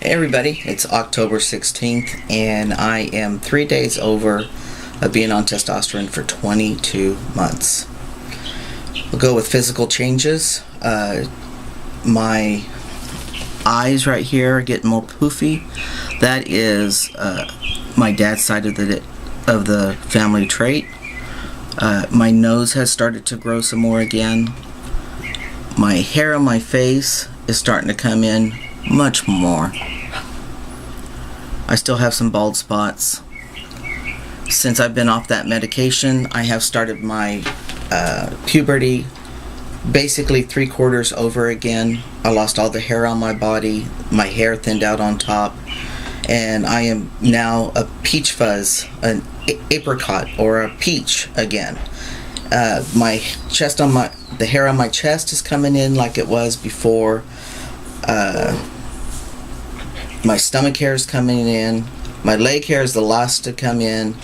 Hey everybody, it's October 16th and I am 3 days over of being on testosterone for 22 months. We'll go with physical changes. My eyes right here are getting more poofy. That is my dad's side of the family trait. My nose has started to grow some more again. My hair on my face is starting to come in much more. I still have some bald spots. Since I've been off that medication, I have started my puberty basically 3/4 over again. I lost all the hair on my body, my hair thinned out on top, and I am now a peach fuzz, an apricot or a peach again. My chest on the hair on my chest is coming in like it was before. My stomach hair is coming in. My leg hair is the last to come in,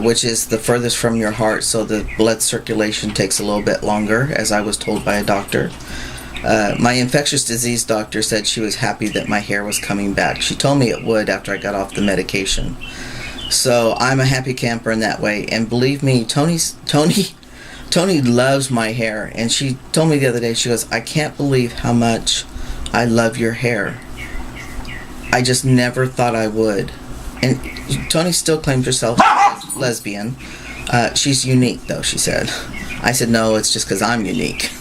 which is the furthest from your heart, so the blood circulation takes a little bit longer, as I was told by a doctor. My infectious disease doctor said she was happy that my hair was coming back. She told me it would after I got off the medication. So I'm a happy camper in that way. And believe me, Tony loves my hair. And she told me the other day, she goes, "I can't believe how much I love your hair. I just never thought I would." And Tony still claims herself lesbian. She's unique though, she said. I said, no, it's just because I'm unique.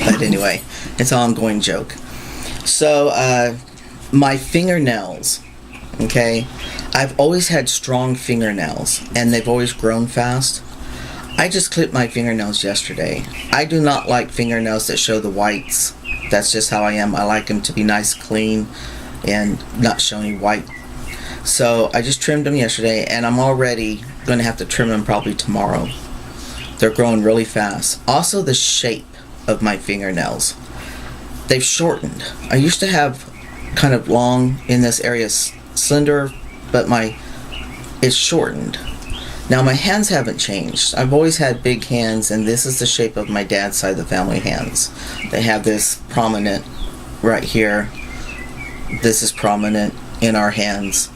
But anyway, it's an ongoing joke. So, my fingernails, okay? I've always had strong fingernails, and they've always grown fast. I just clipped my fingernails yesterday. I do not like fingernails that show the whites. That's just how I am. I like them to be nice, clean, and not show any white. So I just trimmed them yesterday, and I'm already going to have to trim them probably tomorrow. They're growing really fast. Also, the shape of my fingernails, they've shortened. I used to have kind of long in this area, slender, but it's shortened. Now my hands haven't changed. I've always had big hands, and this is the shape of my dad's side of the family hands. They have this prominent right here. This is prominent in our hands.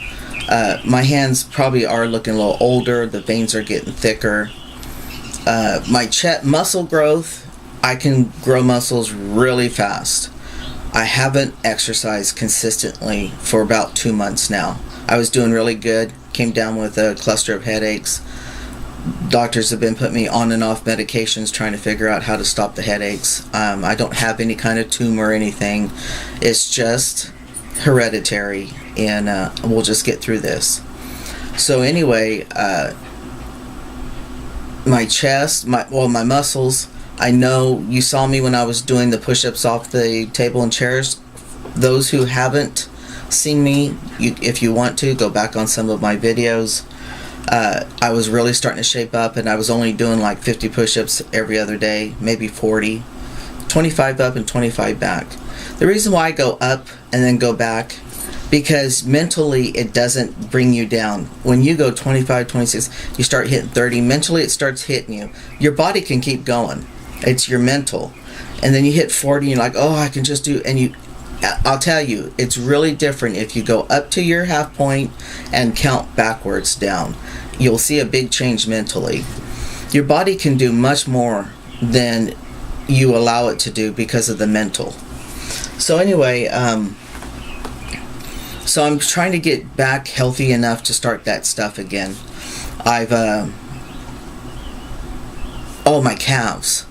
My hands probably are looking a little older. The veins are getting thicker. My chest muscle growth, I can grow muscles really fast. I haven't exercised consistently for about 2 months now. I was doing really good. Came down with a cluster of headaches. Doctors have been putting me on and off medications trying to figure out how to stop the headaches. I don't have any kind of tumor or anything. It's just hereditary, and we'll just get through this. So anyway, my chest, my muscles, I know you saw me when I was doing the push-ups off the table and chairs. Those who haven't seen me, if you want to, go back on some of my videos. I was really starting to shape up, and I was only doing like 50 push-ups every other day, maybe 40. 25 up and 25 back. The reason why I go up and then go back, because mentally it doesn't bring you down. When you go 25, 26, you start hitting 30, mentally it starts hitting you. Your body can keep going. It's your mental. And then you hit 40 and you're like, oh, I can just do, and I'll tell you, it's really different if you go up to your half point and count backwards down. You'll see a big change mentally. Your body can do much more than you allow it to do because of the mental. So anyway, so I'm trying to get back healthy enough to start that stuff again. My calves.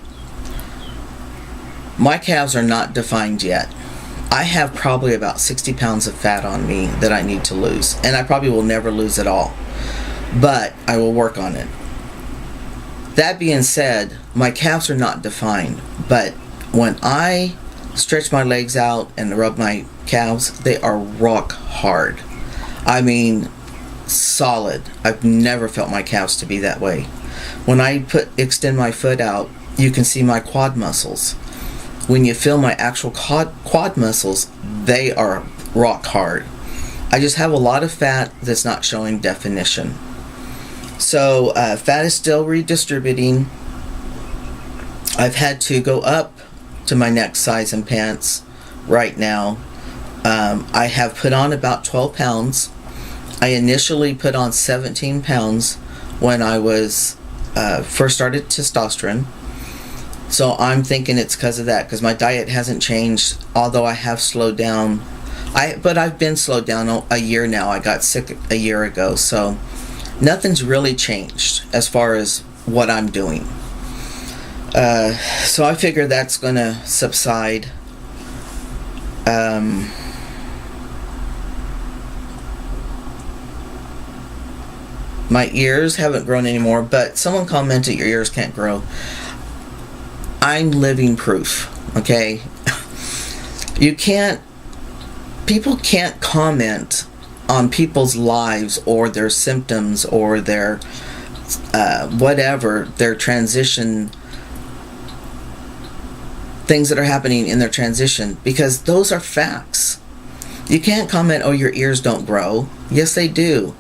My calves are not defined yet. I have probably about 60 pounds of fat on me that I need to lose, and I probably will never lose it all, but I will work on it. That being said, my calves are not defined, but when I stretch my legs out and rub my calves, they are rock hard. I mean, solid. I've never felt my calves to be that way. When I extend my foot out, you can see my quad muscles. When you feel my actual quad muscles, they are rock hard. I just have a lot of fat that's not showing definition. So fat is still redistributing. I've had to go up to my next size in pants right now. I have put on about 12 pounds. I initially put on 17 pounds when I was first started testosterone. So I'm thinking it's because of that, because my diet hasn't changed, although I have slowed down. But I've been slowed down a year now. I got sick a year ago, so nothing's really changed as far as what I'm doing. So I figure that's going to subside. My ears haven't grown anymore, but someone commented your ears can't grow. I'm living proof, okay? People can't comment on people's lives or their symptoms or their whatever, their transition, things that are happening in their transition, because those are facts. You can't comment, oh, your ears don't grow. Yes, they do.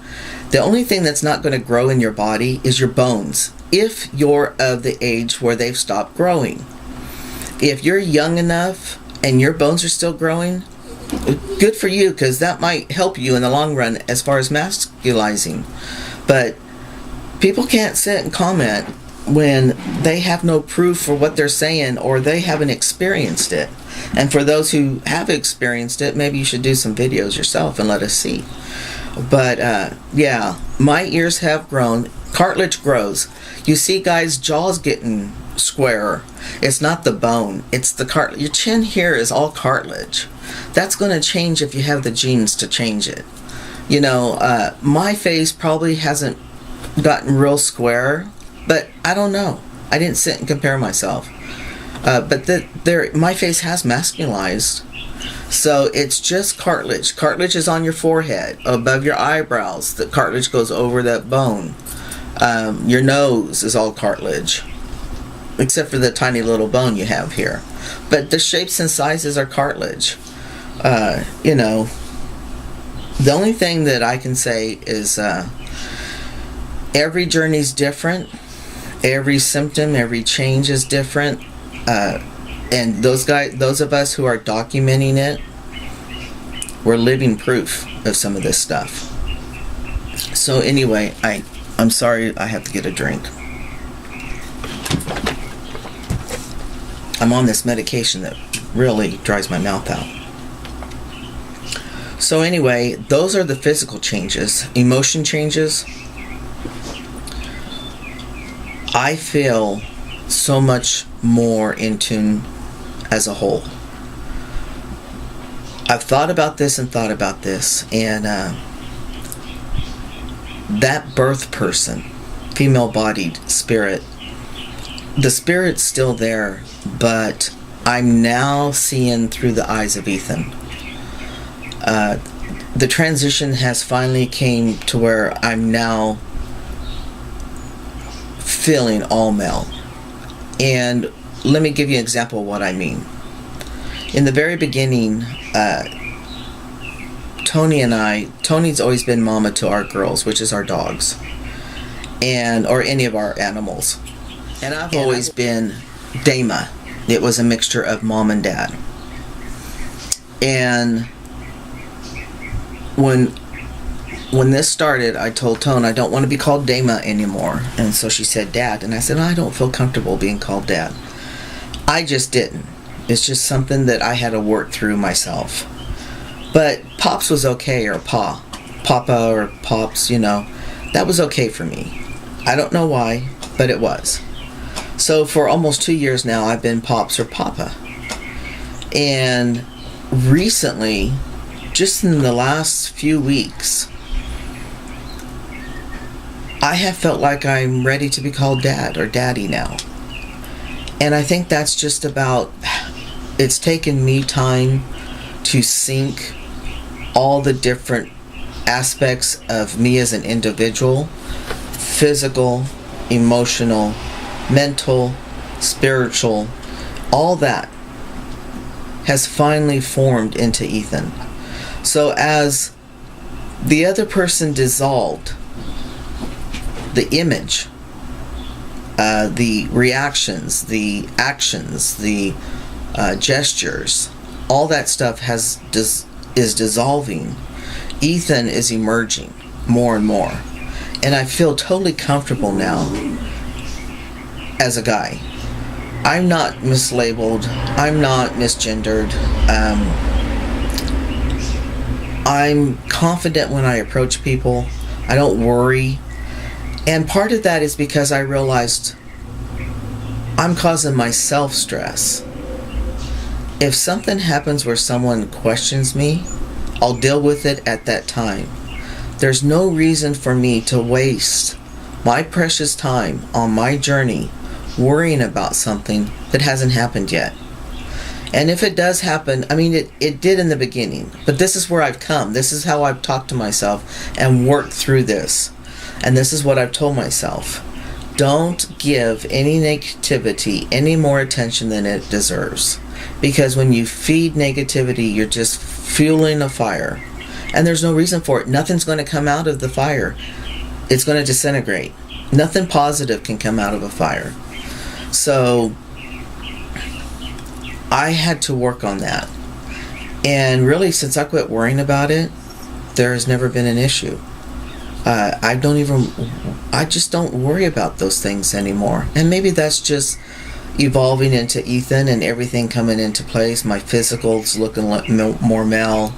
The only thing that's not going to grow in your body is your bones, if you're of the age where they've stopped growing. If you're young enough and your bones are still growing, good for you, because that might help you in the long run as far as masculizing. But people can't sit and comment when they have no proof for what they're saying, or they haven't experienced it. And for those who have experienced it, maybe you should do some videos yourself and let us see. But yeah, my ears have grown. Cartilage grows. You see guys' jaws getting squarer. It's not the bone, it's the cartilage. Your chin here is all cartilage. That's going to change if you have the genes to change it. You know, my face probably hasn't gotten real square, but I don't know. I didn't sit and compare myself. But my face has masculized. So it's just cartilage. Cartilage is on your forehead, above your eyebrows. The cartilage goes over that bone. Your nose is all cartilage, except for the tiny little bone you have here. But the shapes and sizes are cartilage. You know, the only thing that I can say is every journey's different. Every symptom, every change is different. And those of us who are documenting it, we're living proof of some of this stuff. So anyway, I'm sorry I have to get a drink. I'm on this medication that really dries my mouth out. So anyway, those are the physical changes. Emotion changes. I feel so much more in tune as a whole. I've thought about this and thought about this, and that birth person, female-bodied spirit, the spirit's still there, but I'm now seeing through the eyes of Ethan. The transition has finally came to where I'm now feeling all male. And let me give you an example of what I mean. In the very beginning, Tony's always been mama to our girls, which is our dogs, or any of our animals. And I've always been Dama. It was a mixture of mom and dad. And when this started, I told Tone I don't want to be called Dama anymore. And so she said Dad. And I said, I don't feel comfortable being called Dad. I just didn't. It's just something that I had to work through myself. But Pops was okay, or Papa or Pops, you know. That was okay for me. I don't know why, but it was. So for almost 2 years now, I've been Pops or Papa. And recently, just in the last few weeks, I have felt like I'm ready to be called Dad or Daddy now. And I think that's just about, it's taken me time to sync all the different aspects of me as an individual, physical, emotional, mental, spiritual, all that has finally formed into Ethan. So as the other person dissolved, the image, the reactions, the actions, the gestures, all that stuff is is dissolving, Ethan is emerging more and more. And I feel totally comfortable now as a guy. I'm not mislabeled. I'm not misgendered. I'm confident when I approach people. I don't worry. And part of that is because I realized I'm causing myself stress. If something happens where someone questions me, I'll deal with it at that time. There's no reason for me to waste my precious time on my journey worrying about something that hasn't happened yet. And if it does happen, I mean, it did in the beginning, but this is where I've come. This is how I've talked to myself and worked through this. And this is what I've told myself. Don't give any negativity any more attention than it deserves. Because when you feed negativity, you're just fueling a fire. And there's no reason for it. Nothing's going to come out of the fire. It's going to disintegrate. Nothing positive can come out of a fire. So I had to work on that. And really, since I quit worrying about it, there has never been an issue. I just don't worry about those things anymore. And maybe that's just evolving into Ethan and everything coming into place. My physical's looking more male.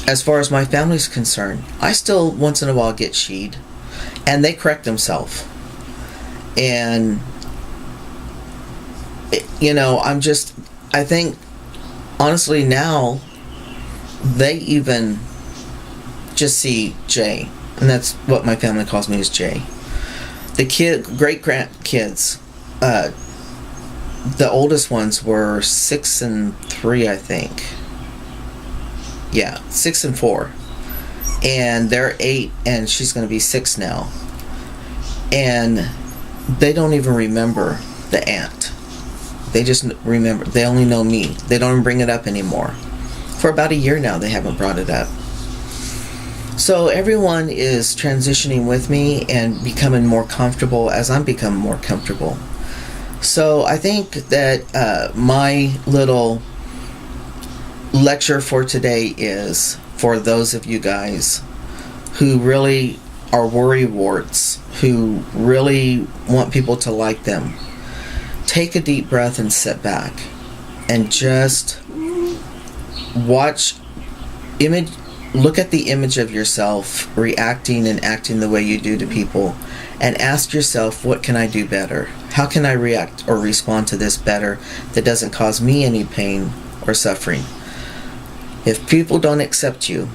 As far as my family's concerned, I still once in a while get sheed, and they correct themselves. And I think honestly now they even just see Jay, and that's what my family calls me, is Jay. The great grandkids, the oldest ones were 6 and 3, I think. Yeah, 6 and 4. And they're 8, and she's going to be 6 now. And they don't even remember the aunt. They just remember, they only know me. They don't even bring it up anymore. For about a year now, they haven't brought it up. So everyone is transitioning with me and becoming more comfortable as I'm becoming more comfortable. So I think that my little lecture for today is for those of you guys who really are worrywarts, who really want people to like them. Take a deep breath and sit back and just look at the image of yourself reacting and acting the way you do to people, and ask yourself, what can I do better? How can I react or respond to this better that doesn't cause me any pain or suffering? If people don't accept you,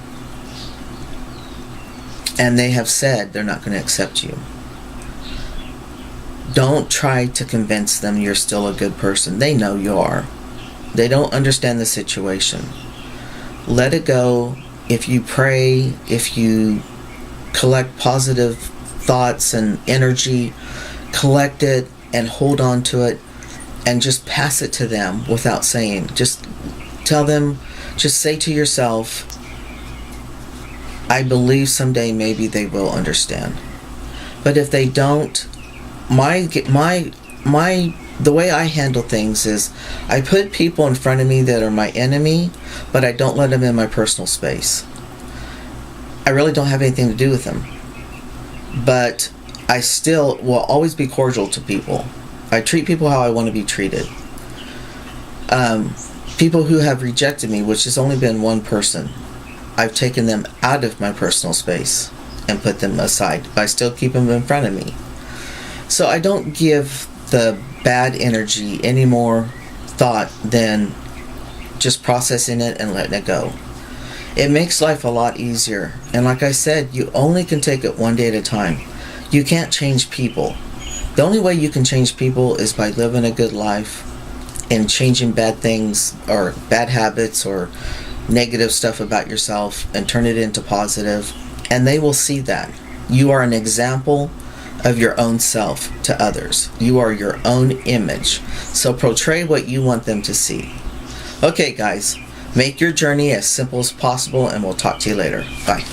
and they have said they're not going to accept you, don't try to convince them you're still a good person. They know you are. They don't understand the situation. Let it go. If you pray, if you collect positive thoughts and energy, collect it and hold on to it and just pass it to them without saying. Just tell them, just say to yourself, I believe someday maybe they will understand. But if they don't, the way I handle things is I put people in front of me that are my enemy, but I don't let them in my personal space. I really don't have anything to do with them. But I still will always be cordial to people. I treat people how I want to be treated. People who have rejected me, which has only been one person, I've taken them out of my personal space and put them aside, but I still keep them in front of me. So I don't give the bad energy any more thought than just processing it and letting it go. It makes life a lot easier. And like I said, you only can take it one day at a time. You can't change people. The only way you can change people is by living a good life and changing bad things or bad habits or negative stuff about yourself and turn it into positive. And they will see that. You are an example of your own self to others. You are your own image. So portray what you want them to see. Okay, guys, make your journey as simple as possible, and we'll talk to you later. Bye.